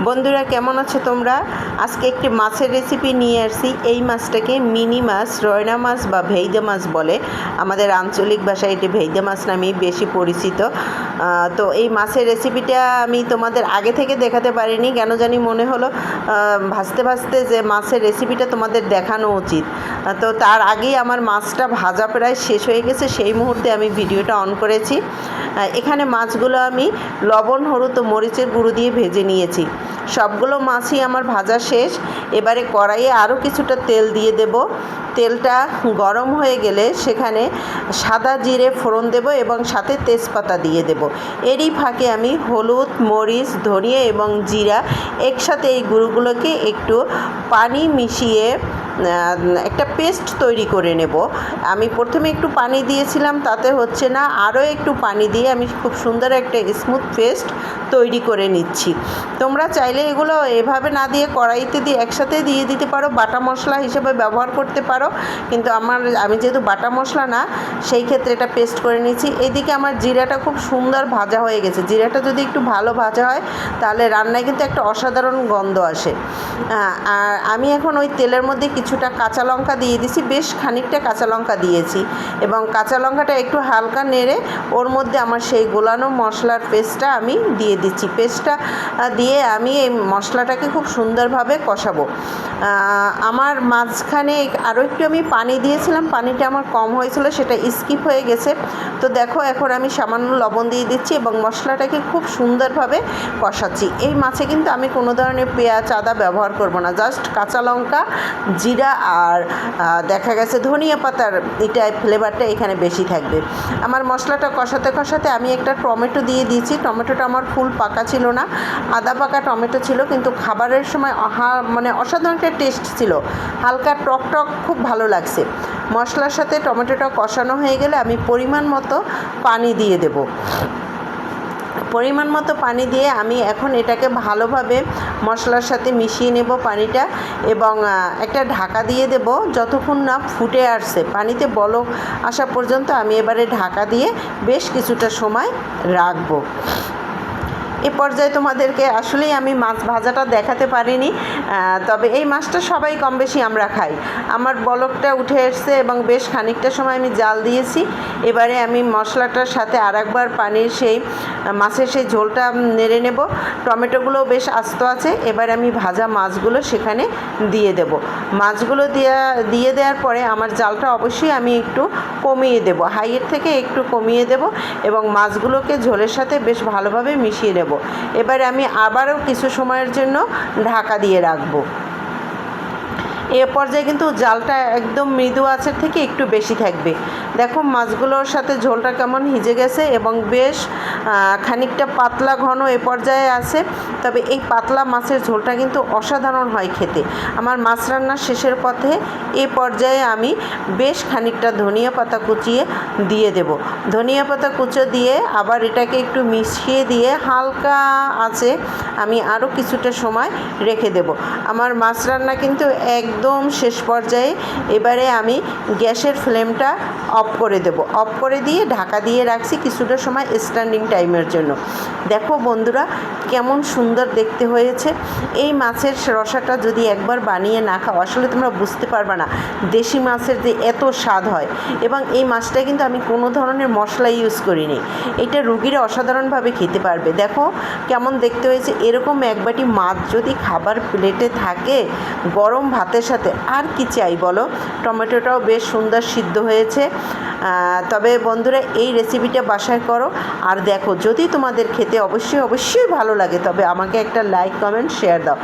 বন্ধুরা কেমন আছো তোমরা? আজকে একটি মাছের রেসিপি নিয়ে আসছি। এই মাছটাকে মিনি মাছ, রয়না মাছ বা ভেইদা মাছ বলে। আমাদের আঞ্চলিক ভাষায় এটি ভেইদা মাছ নামেই বেশি পরিচিত। তো এই মাছের রেসিপিটা আমি তোমাদের আগে থেকে দেখাতে পারিনি, কেন জানি মনে হলো ভাজতে ভাজতে যে মাছের রেসিপিটা তোমাদের দেখানো উচিত। তো তার আগেই আমার মাছটা ভাজা প্রায় শেষ হয়ে গেছে, সেই মুহূর্তে আমি ভিডিওটা অন করেছি। এখানে মাছগুলো আমি লবণ, হলুদ ও মরিচের গুঁড়ো দিয়ে ভেজে নিয়েছি। সবগুলো মাছই আমার ভাজা শেষ। এবারে কড়াইয়ে আরও কিছুটা তেল দিয়ে দেব। তেলটা গরম হয়ে গেলে সেখানে সাদা জিরে ফোড়ন দেব এবং সাথে তেজপাতা দিয়ে দেব। এরই ফাঁকে আমি হলুদ, মরিচ, ধনিয়া এবং জিরা একসাথে এই গুঁড়োগুলোকে একটু পানি মিশিয়ে একটা পেস্ট তৈরি করে নেব। আমি প্রথমে একটু পানি দিয়েছিলাম, তাতে হচ্ছে না, আরও একটু পানি দিয়ে আমি খুব সুন্দর একটা স্মুথ পেস্ট তৈরি করে নিচ্ছি। তোমরা চাইলে এগুলো এভাবে না দিয়ে কড়াইতে দিয়ে একসাথে দিয়ে দিতে পারো, বাটা মশলা হিসেবে ব্যবহার করতে পারো, কিন্তু আমি যেহেতু বাটা মশলা না, সেই ক্ষেত্রে এটা পেস্ট করে নিচ্ছি। এইদিকে আমার জিরাটা খুব সুন্দর ভাজা হয়ে গেছে। জিরাটা যদি একটু ভালো ভাজা হয় তাহলে রান্নায় কিন্তু একটা অসাধারণ গন্ধ আসে। আর আমি এখন ওই তেলের মধ্যে কিছুটা কাঁচা লঙ্কা দিয়ে দিছি, বেশ খানিকটা কাঁচা লঙ্কা দিয়েছি, এবং কাঁচা লঙ্কাটা একটু হালকা নেড়ে ওর মধ্যে আমার সেই গোলানো মশলার পেস্টটা আমি দিয়ে দিচ্ছি। পেস্টটা দিয়ে আমি এই মশলাটাকে খুব সুন্দরভাবে কষাবো। আমার মাঝখানে আরও একটু আমি পানি দিয়েছিলাম, পানিটা আমার কম হয়েছিল, সেটা স্কিপ হয়ে গেছে। তো দেখো, এখন আমি সামান্য লবণ দিয়ে দিচ্ছি এবং মশলাটাকে খুব সুন্দরভাবে কষাচ্ছি। এই মাছে কিন্তু আমি কোনো ধরনের পেঁয়াজ, আদা ব্যবহার করব না, জাস্ট কাঁচা লঙ্কা, জিরা আর দেখা গেছে ধনিয়া পাতার ফ্লেভারটা এখানে বেশি থাকবে। আমার মশলাটা কষাতে কষাতে আমি একটা টমেটো দিয়ে দিয়েছি। টমেটোটা আমার ফুল পাকা ছিল না, আধা পাকা টমেটো ছিল, কিন্তু খাবারের সময় মানে অসাধারণ একটা টেস্ট ছিল, হালকা টক টক, খুব ভালো লাগছে। মশলার সাথে টমেটোটা কষানো হয়ে গেলে আমি পরিমাণ মতো পানি দিয়ে দেব। পরিমাণ মতো পানি দিয়ে আমি এখন এটাকে ভালোভাবে মশলার সাথে মিশিয়ে নেব পানিটা, এবং একটা ঢাকা দিয়ে দেব যতক্ষণ না ফুটে আসছে, পানিতে বলক আসা পর্যন্ত আমি এবারে ঢাকা দিয়ে বেশ কিছুটা সময় রাখবো। এ পর্যায়ে তোমাদেরকে আসলেই আমি মাছ ভাজাটা দেখাতে পারিনি, তবে এই মাছটা সবাই কম বেশি আমরা খাই। আমার বলকটা উঠে এসছে এবং বেশ খানিকটা সময় আমি জাল দিয়েছি। এবারে আমি মশলাটার সাথে আরেকবার পানির সেই মাছের সেই ঝোলটা নেড়ে নেব। টমেটোগুলো বেশ আস্ত আছে। এবার আমি ভাজা মাছগুলো সেখানে দিয়ে দেব। মাছগুলো দিয়ে দেওয়ার পরে আমার জালটা অবশ্যই আমি একটু কমিয়ে দেব, হাইয়ের থেকে একটু কমিয়ে দেব, এবং মাছগুলোকে ঝোলের সাথে বেশ ভালোভাবে মিশিয়ে নেব। এবারে আমি আবারও কিছু সময়ের জন্য ঢাকা দিয়ে রাখবো। এ পর্যায়ে কিন্তু জালটা একদম মৃদু আঁচের থেকে একটু বেশি থাকবে। দেখো মাছগুলোর সাথে ঝোলটা কেমন হিজে গেছে এবং বেশ খানিকটা পাতলা ঘন এ পর্যায়ে আছে। তবে এই পাতলা মাছের ঝোলটা কিন্তু অসাধারণ হয় খেতে। আমার মাছ রান্নার শেষের পথে এ পর্যায়ে আমি বেশ খানিকটা ধনিয়া পাতা কুচিয়ে দিয়ে দেব। ধনিয়া পাতা কুচো দিয়ে আবার এটাকে একটু মিশিয়ে দিয়ে হালকা আঁচে আমি আরও কিছুটা সময় রেখে দেব। আমার মাছ রান্না কিন্তু একদম শেষ পর্যায়ে। এবারে আমি গ্যাসের ফ্লেমটা অফ করে দেব। অফ করে দিয়ে ঢাকা দিয়ে রাখছি কিছুটা সময় স্ট্যান্ডিং টাইমের জন্য। দেখো বন্ধুরা, কেমন সুন্দর দেখতে হয়েছে। এই মাছের রসাটা যদি একবার বানিয়ে না খাও, আসলে তোমরা বুঝতে পারবে না দেশি মাছের যে এত স্বাদ হয়। এবং এই মাছটা কিন্তু আমি কোনো ধরনের মশলা ইউজ করিনি। এটা রুগীরা অসাধারণভাবে খেতে পারবে। দেখো কেমন দেখতে হয়েছে। এরকম এক বাটি মাছ যদি খাবার প্লেটে থাকে গরম ভাতের সাথে, আর কি চাই বলো। টমেটোটাও বেশ সুন্দর সিদ্ধ হয়েছে। তবে বন্ধুরা, এই রেসিপিটা বাসায় করো আর দেখো, যদি তোমাদের খেতে অবশ্যই ভালো লাগে তবে আমাকে একটা লাইক, কমেন্ট, শেয়ার দাও।